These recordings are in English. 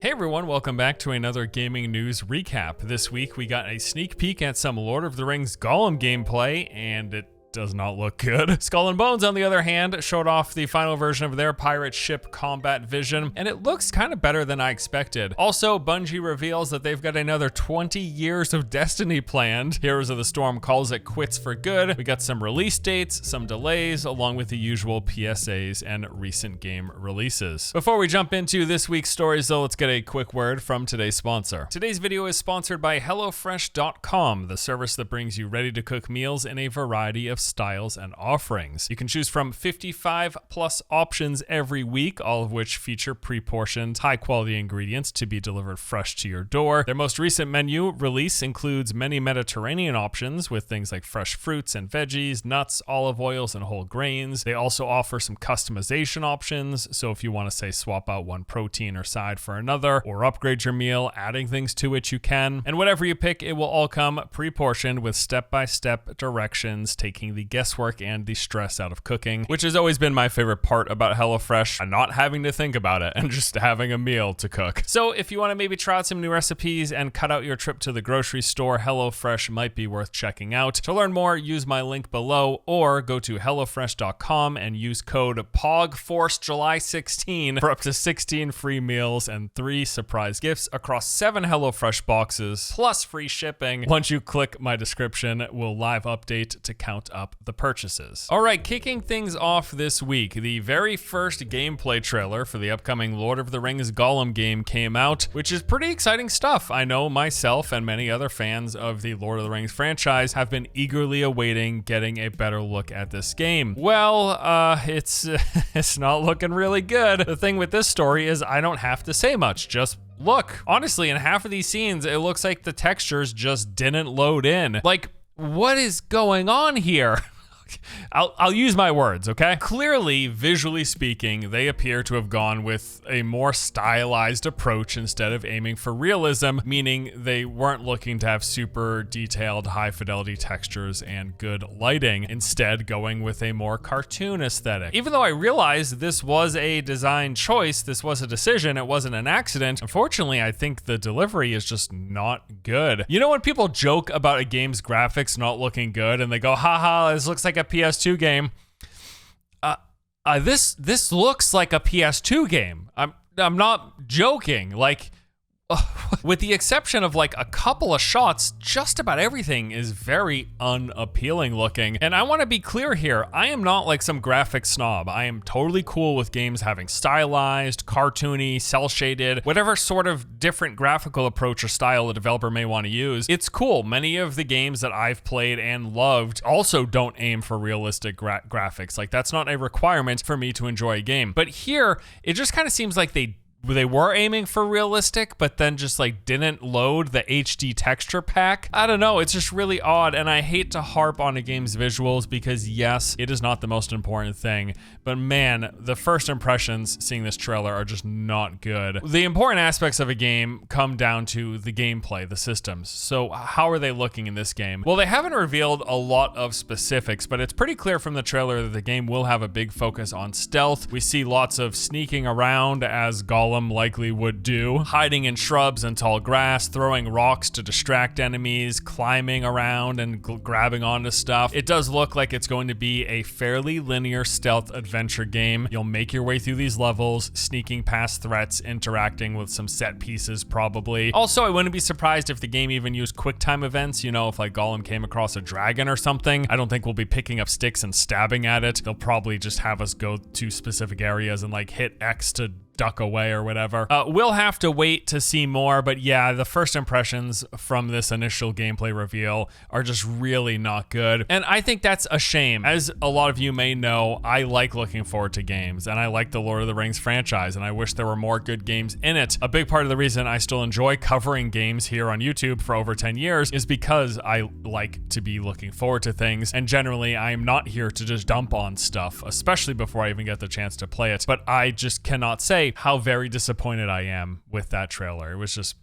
Hey everyone, welcome back to another gaming news recap. This week we got a sneak peek at some Lord of the Rings Gollum gameplay, and it does not look good. Skull and Bones, on the other hand, showed off the final version of their pirate ship combat vision, and it looks kind of better than I expected. Also, Bungie reveals that they've got another 20 years of Destiny planned. Heroes of the Storm calls it quits for good. We got some release dates, some delays, along with the usual PSAs and recent game releases. Before we jump into this week's stories though, let's get a quick word from today's sponsor. Today's video is sponsored by HelloFresh.com, the service that brings you ready-to-cook meals in a variety of styles and offerings. You can choose from 55 plus options every week, all of which feature pre-portioned, high-quality ingredients to be delivered fresh to your door. Their most recent menu release includes many Mediterranean options with things like fresh fruits and veggies, nuts, olive oils, and whole grains. They also offer some customization options, so if you want to say swap out one protein or side for another, or upgrade your meal, adding things to it, you can. And whatever you pick, it will all come pre-portioned with step-by-step directions, taking the guesswork and the stress out of cooking, which has always been my favorite part about HelloFresh, not having to think about it and just having a meal to cook. So if you want to maybe try out some new recipes and cut out your trip to the grocery store, HelloFresh might be worth checking out. To learn more, use my link below or go to HelloFresh.com and use code POGFORCEJuly16 for up to 16 free meals and 3 surprise gifts across 7 HelloFresh boxes, plus free shipping. Once you click my description, we'll live update to count up the purchases. All right, kicking things off this week, the very first gameplay trailer for the upcoming Lord of the Rings Gollum game came out, which is pretty exciting stuff. I know myself and many other fans of the Lord of the Rings franchise have been eagerly awaiting getting a better look at this game. Well, it's not looking really good. The thing with this story is I don't have to say much, just look. Honestly, in half of these scenes, it looks like the textures just didn't load in. Like, what is going on here? I'll use my words, okay? Clearly, visually speaking, they appear to have gone with a more stylized approach instead of aiming for realism, meaning they weren't looking to have super detailed, high-fidelity textures and good lighting, instead going with a more cartoon aesthetic. Even though I realize this was a design choice, this was a decision, it wasn't an accident, unfortunately, I think the delivery is just not good. You know when people joke about a game's graphics not looking good and they go, haha, this looks like a PS2 game. This looks like a PS2 game. I'm not joking. Like, with the exception of like a couple of shots, just about everything is very unappealing looking. And I want to be clear here, I am not like some graphic snob. I am totally cool with games having stylized, cartoony, cel-shaded, whatever sort of different graphical approach or style a developer may want to use. It's cool. Many of the games that I've played and loved also don't aim for realistic graphics. Like, that's not a requirement for me to enjoy a game. But here, it just kind of seems like they were aiming for realistic, but then just like didn't load the HD texture pack. I don't know, it's just really odd, and I hate to harp on a game's visuals because yes, it is not the most important thing, but man, the first impressions seeing this trailer are just not good. The important aspects of a game come down to the gameplay, the systems. So how are they looking in this game? Well, they haven't revealed a lot of specifics, but it's pretty clear from the trailer that the game will have a big focus on stealth. We see lots of sneaking around as Gollum likely would do, hiding in shrubs and tall grass, throwing rocks to distract enemies, climbing around and grabbing onto stuff. It does look like it's going to be a fairly linear stealth adventure game. You'll make your way through these levels, sneaking past threats, interacting with some set pieces probably. Also, I wouldn't be surprised if the game even used quick time events, you know, if like Gollum came across a dragon or something. I don't think we'll be picking up sticks and stabbing at it. They'll probably just have us go to specific areas and like hit X to duck away or whatever. We'll have to wait to see more, but yeah, the first impressions from this initial gameplay reveal are just really not good. And I think that's a shame. As a lot of you may know, I like looking forward to games, and I like the Lord of the Rings franchise, and I wish there were more good games in it. A big part of the reason I still enjoy covering games here on YouTube for over 10 years is because I like to be looking forward to things, and generally I am not here to just dump on stuff, especially before I even get the chance to play it. But I just cannot say how very disappointed I am with that trailer. It was just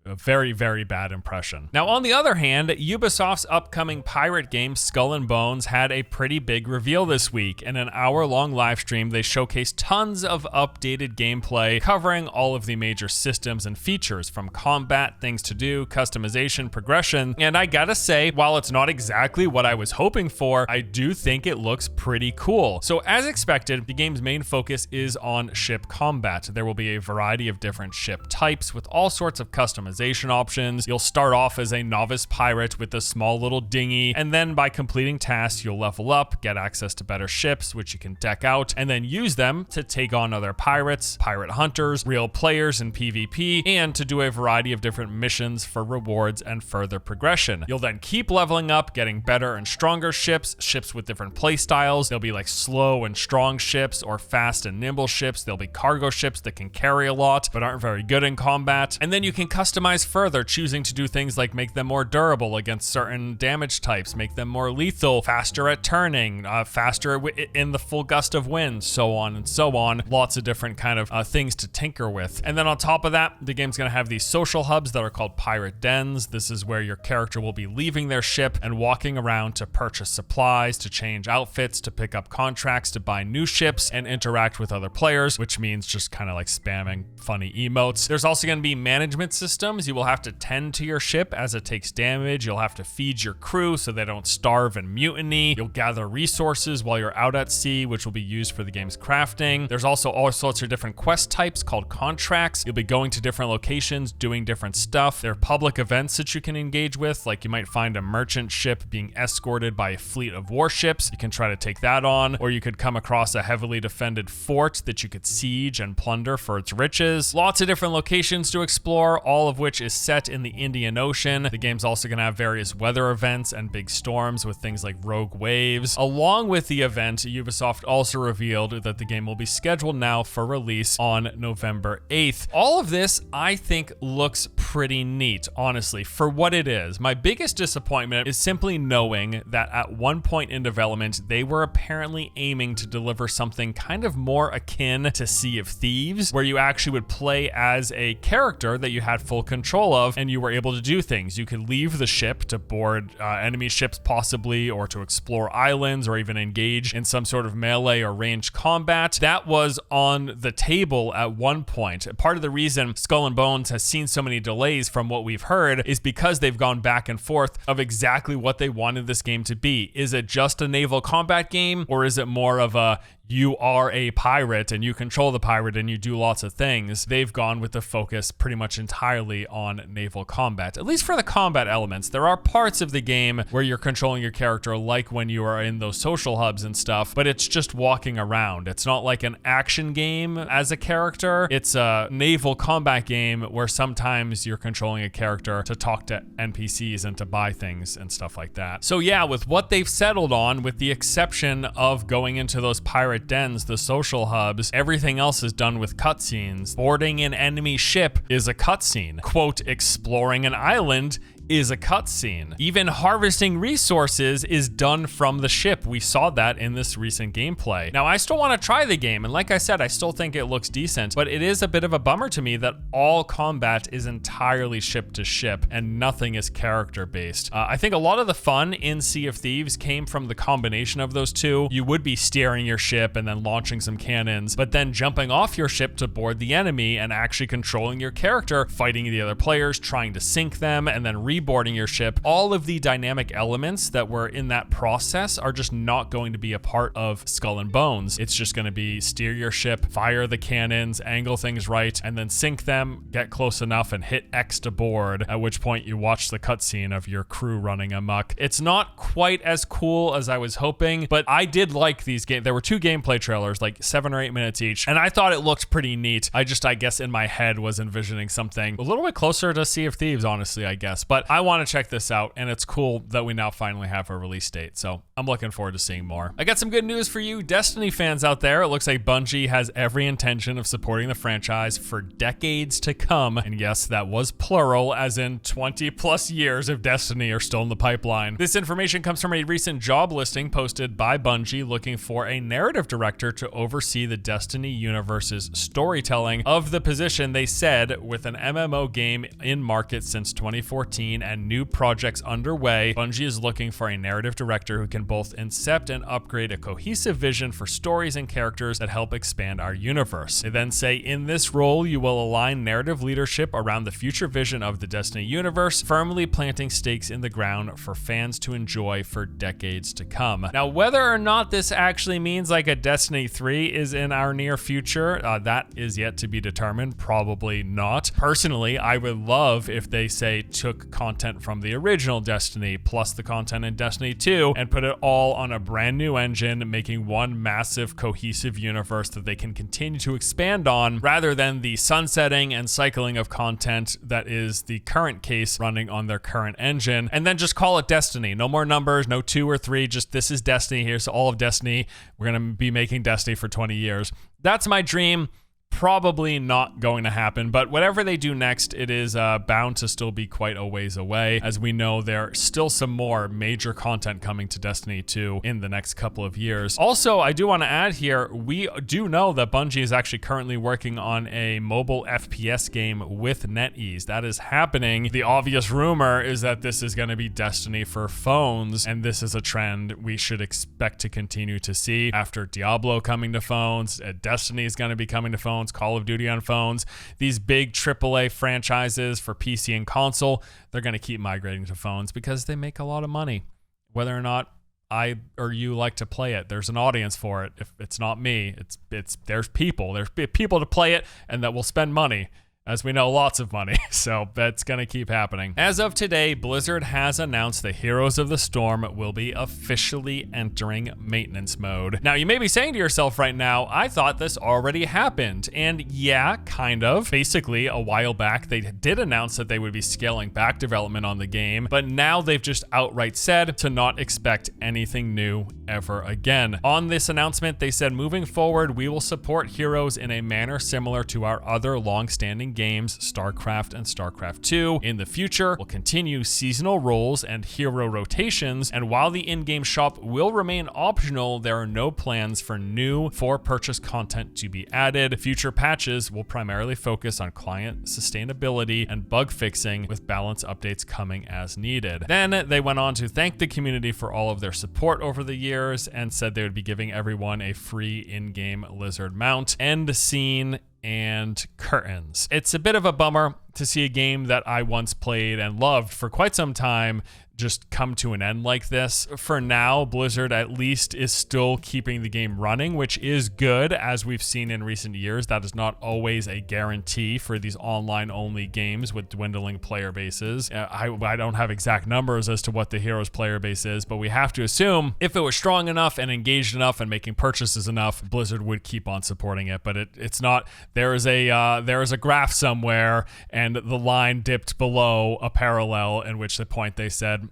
a very, very bad impression. Now, on the other hand, Ubisoft's upcoming pirate game Skull and Bones had a pretty big reveal this week. In an hour-long live stream, they showcased tons of updated gameplay covering all of the major systems and features, from combat, things to do, customization, progression, and I gotta say, while it's not exactly what I was hoping for, I do think it looks pretty cool. So as expected, the game's main focus is on ship combat. There will be a variety of different ship types with all sorts of customization options. You'll start off as a novice pirate with a small little dinghy, and then by completing tasks, you'll level up, get access to better ships, which you can deck out, and then use them to take on other pirates, pirate hunters, real players in PvP, and to do a variety of different missions for rewards and further progression. You'll then keep leveling up, getting better and stronger ships with different play styles. There'll be like slow and strong ships or fast and nimble ships. There'll be cargo ships that can carry a lot but aren't very good in combat. And then you can customize further, choosing to do things like make them more durable against certain damage types, make them more lethal, faster at turning, faster in the full gust of wind, so on and so on. Lots of different kind of things to tinker with. And then on top of that, the game's going to have these social hubs that are called pirate dens. This is where your character will be leaving their ship and walking around to purchase supplies, to change outfits, to pick up contracts, to buy new ships, and interact with other players, which means just kind of like spamming funny emotes. There's also going to be management systems. You will have to tend to your ship as it takes damage. You'll have to feed your crew so they don't starve and mutiny. You'll gather resources while you're out at sea, which will be used for the game's crafting. There's also all sorts of different quest types called contracts. You'll be going to different locations, doing different stuff. There are public events that you can engage with, like you might find a merchant ship being escorted by a fleet of warships. You can try to take that on, or you could come across a heavily defended fort that you could siege and plunder for its riches. Lots of different locations to explore, all of which is set in the Indian Ocean. The game's also going to have various weather events and big storms with things like rogue waves. Along with the event, Ubisoft also revealed that the game will be scheduled now for release on November 8th. All of this, I think, looks pretty neat, honestly, for what it is. My biggest disappointment is simply knowing that at one point in development, they were apparently aiming to deliver something kind of more akin to Sea of Thieves, where you actually would play as a character that you had full control of, and you were able to do things. You could leave the ship to board enemy ships possibly, or to explore islands, or even engage in some sort of melee or ranged combat. That was on the table at one point. Part of the reason Skull and Bones has seen so many delays from what we've heard is because they've gone back and forth of exactly what they wanted this game to be. Is it just a naval combat game, or is it more of a you are a pirate and you control the pirate and you do lots of things? They've gone with the focus pretty much entirely on naval combat, at least for the combat elements. There are parts of the game where you're controlling your character, like when you are in those social hubs and stuff, but it's just walking around. It's not like an action game as a character. It's a naval combat game where sometimes you're controlling a character to talk to NPCs and to buy things and stuff like that. So yeah, with what they've settled on, with the exception of going into those pirate dens, the social hubs, everything else is done with cutscenes. Boarding an enemy ship is a cutscene. Quote, exploring an island is a cutscene. Even harvesting resources is done from the ship. We saw that in this recent gameplay. Now, I still want to try the game, and like I said, I still think it looks decent, but it is a bit of a bummer to me that all combat is entirely ship to ship and nothing is character based. I think a lot of the fun in Sea of Thieves came from the combination of those two. You would be steering your ship and then launching some cannons, but then jumping off your ship to board the enemy and actually controlling your character, fighting the other players, trying to sink them, and then reboarding your ship. All of the dynamic elements that were in that process are just not going to be a part of Skull and Bones. It's just going to be steer your ship, fire the cannons, angle things right, and then sink them, get close enough and hit X to board, at which point you watch the cutscene of your crew running amok. It's not quite as cool as I was hoping, but I did like these games. There were two gameplay trailers, like 7 or 8 minutes each, and I thought it looked pretty neat. I guess in my head was envisioning something a little bit closer to Sea of Thieves, honestly, I guess. But but I want to check this out, and it's cool that we now finally have a release date. So I'm looking forward to seeing more. I got some good news for you Destiny fans out there. It looks like Bungie has every intention of supporting the franchise for decades to come. And yes, that was plural, as in 20 plus years of Destiny are still in the pipeline. This information comes from a recent job listing posted by Bungie looking for a narrative director to oversee the Destiny universe's storytelling. Of the position, they said, with an MMO game in market since 2014 and new projects underway, Bungie is looking for a narrative director who can both incept and upgrade a cohesive vision for stories and characters that help expand our universe. They then say, in this role, you will align narrative leadership around the future vision of the Destiny universe, firmly planting stakes in the ground for fans to enjoy for decades to come. Now, whether or not this actually means like a Destiny 3 is in our near future, that is yet to be determined. Probably not. Personally, I would love if they say took content from the original Destiny plus the content in Destiny 2 and put it all on a brand new engine, making one massive cohesive universe that they can continue to expand on, rather than the sunsetting and cycling of content that is the current case running on their current engine, and then just call it Destiny. No more numbers, no 2 or 3, just this is Destiny, here's all of Destiny. We're going to be making Destiny for 20 years. That's my dream. Probably not going to happen, but whatever they do next, it is bound to still be quite a ways away. As we know, there's still some more major content coming to Destiny 2 in the next couple of years. Also, I do want to add here, we do know that Bungie is actually currently working on a mobile FPS game with NetEase. That is happening. The obvious rumor is that this is going to be Destiny for phones, and this is a trend we should expect to continue to see. After Diablo coming to phones, Destiny is going to be coming to phones, Call of Duty on phones. These big AAA franchises for PC and console, they're going to keep migrating to phones because they make a lot of money. Whether or not I or you like to play it, there's an audience for it. If it's not me, there's people to play it and that will spend money. As we know, lots of money, so that's gonna keep happening. As of today, Blizzard has announced the Heroes of the Storm will be officially entering maintenance mode. Now, you may be saying to yourself right now, I thought this already happened. And yeah, kind of. Basically, a while back, they did announce that they would be scaling back development on the game, but now they've just outright said to not expect anything new ever again. On this announcement, they said, moving forward, we will support Heroes in a manner similar to our other long-standing games, StarCraft and StarCraft 2. In the future, we'll continue seasonal roles and hero rotations, and while the in-game shop will remain optional, there are no plans for new for-purchase content to be added. Future patches will primarily focus on client sustainability and bug fixing, with balance updates coming as needed. Then they went on to thank the community for all of their support over the years and said they would be giving everyone a free in-game lizard mount, end scene, and curtains. It's a bit of a bummer to see a game that I once played and loved for quite some time just come to an end like this. For now, Blizzard at least is still keeping the game running, which is good. As we've seen in recent years, that is not always a guarantee for these online-only games with dwindling player bases. I don't have exact numbers as to what the Heroes player base is, but we have to assume if it was strong enough and engaged enough and making purchases enough, Blizzard would keep on supporting it. But it's not. There is a graph somewhere, and the line dipped below a parallel in which the point they said,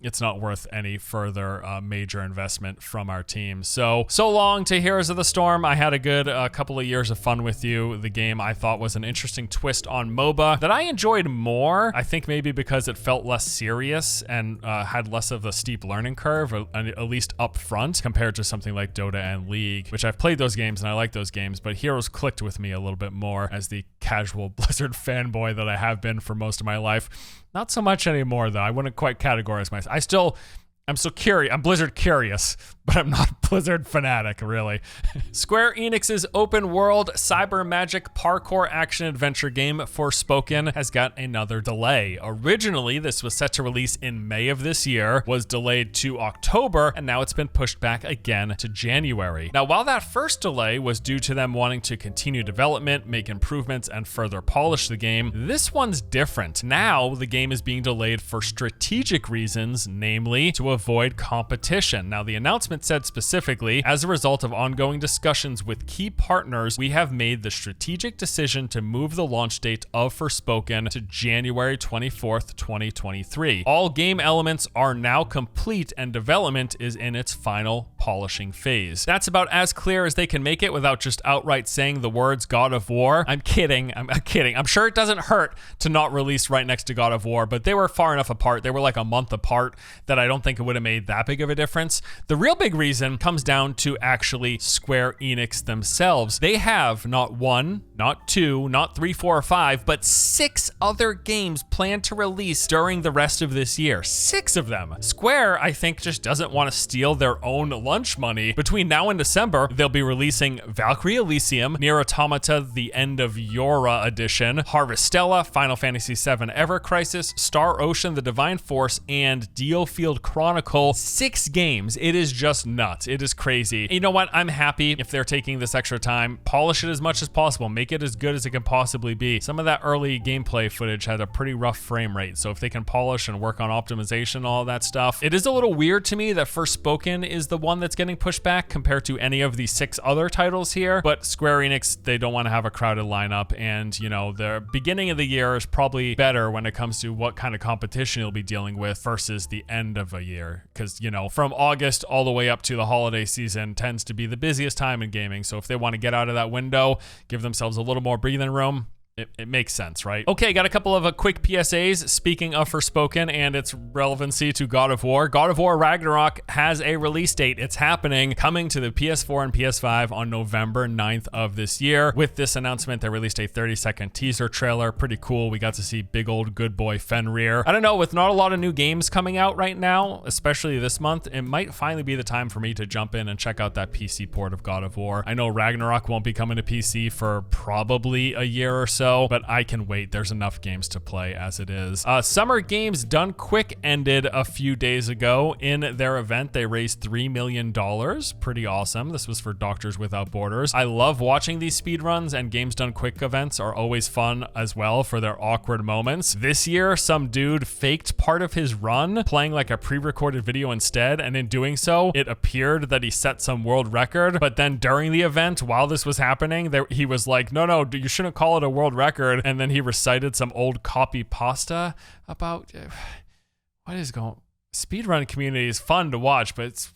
it's not worth any further major investment from our team. So long to Heroes of the Storm. I had a good couple of years of fun with you. The game I thought was an interesting twist on MOBA that I enjoyed more. I think maybe because it felt less serious and had less of a steep learning curve, at least up front, compared to something like Dota and League, which I've played those games and I like those games, but Heroes clicked with me a little bit more as the casual Blizzard fanboy that I have been for most of my life. Not so much anymore, though. I wouldn't quite categorize myself. I'm so curious. I'm Blizzard curious, but I'm not Blizzard fanatic, really. Square Enix's open world cyber magic parkour action adventure game Forspoken has got another delay. Originally, this was set to release in May of this year, was delayed to October, and now it's been pushed back again to January. Now, while that first delay was due to them wanting to continue development, make improvements, and further polish the game, this one's different. Now, the game is being delayed for strategic reasons, namely to avoid competition. Now, the announcement said specifically, as a result of ongoing discussions with key partners, we have made the strategic decision to move the launch date of Forspoken to January 24th, 2023. All game elements are now complete and development is in its final polishing phase. That's about as clear as they can make it without just outright saying the words God of War. I'm kidding. I'm kidding. I'm sure it doesn't hurt to not release right next to God of War, but they were far enough apart. They were like a month apart that I don't think it would have made that big of a difference. The real big reason comes down to actually Square Enix themselves. They have not one, not two, not three, four, or five, but 6 other games planned to release during the rest of this year. 6 of them. Square, I think, just doesn't want to steal their own lunch money. Between now and December, they'll be releasing Valkyrie Elysium, Nier Automata, The End of Yora Edition, Harvestella, Final Fantasy VII Ever Crisis, Star Ocean, The Divine Force, and Diofield Chronicle. 6 games. It is just nuts. It is crazy. You know what? I'm happy if they're taking this extra time. Polish it as much as possible. Make it as good as it can possibly be. Some of that early gameplay footage had a pretty rough frame rate, so if they can polish and work on optimization, all that stuff. It is a little weird to me that Forspoken is the one that's getting pushed back compared to any of the 6 other titles here, but Square Enix, they don't want to have a crowded lineup, and you know, the beginning of the year is probably better when it comes to what kind of competition you'll be dealing with versus the end of a year, because you know, from August all the way up to the holiday season tends to be the busiest time in gaming, so if they want to get out of that window, give themselves a little more breathing room, it makes sense, right? Okay, got a couple of quick PSAs. Speaking of Forspoken and its relevancy to God of War Ragnarok has a release date. It's happening, coming to the PS4 and PS5 on November 9th of this year. With this announcement, they released a 30-second teaser trailer. Pretty cool. We got to see big old good boy Fenrir. I don't know, with not a lot of new games coming out right now, especially this month, it might finally be the time for me to jump in and check out that PC port of God of War. I know Ragnarok won't be coming to PC for probably a year or so, but I can wait. There's enough games to play as it is. Summer Games Done Quick ended a few days ago. In their event, they raised $3 million. Pretty awesome. This was for Doctors Without Borders. I love watching these speedruns, and Games Done Quick events are always fun as well for their awkward moments. This year, some dude faked part of his run, playing like a pre-recorded video instead, and in doing so, it appeared that he set some world record, but then during the event, while this was happening, he was like, no, you shouldn't call it a world record, and then he recited some old copy pasta about what is going. Speedrun community is fun to watch, but it's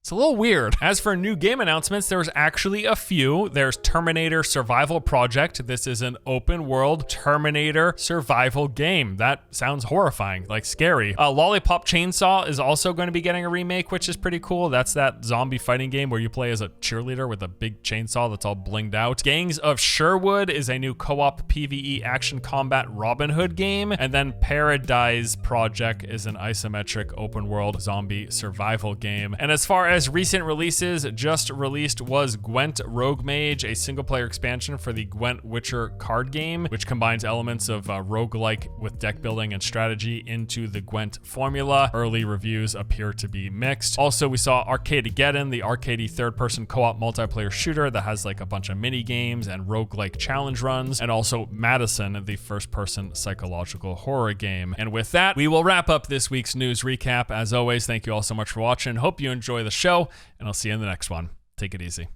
a little weird. As for new game announcements, there's actually a few. There's Terminator Survival Project. This is an open world Terminator survival game. That sounds horrifying, like scary. Lolipop Chainsaw is also going to be getting a remake, which is pretty cool. That's that zombie fighting game where you play as a cheerleader with a big chainsaw that's all blinged out. Gangs of Sherwood is a new co-op PvE action combat Robin Hood game. And then ParadiZe Project is an isometric open world zombie survival game. And as far as recent releases, just released was Gwent Rogue Mage, a single-player expansion for the Gwent Witcher card game, which combines elements of roguelike with deck building and strategy into the Gwent formula. Early reviews appear to be mixed. Also, we saw Arcadegeddon, the arcadey third-person co-op multiplayer shooter that has like a bunch of mini games and roguelike challenge runs, and also Madison, the first-person psychological horror game. And with that, we will wrap up this week's news recap. As always, thank you all so much for watching. Hope you enjoy the show, and I'll see you in the next one. Take it easy.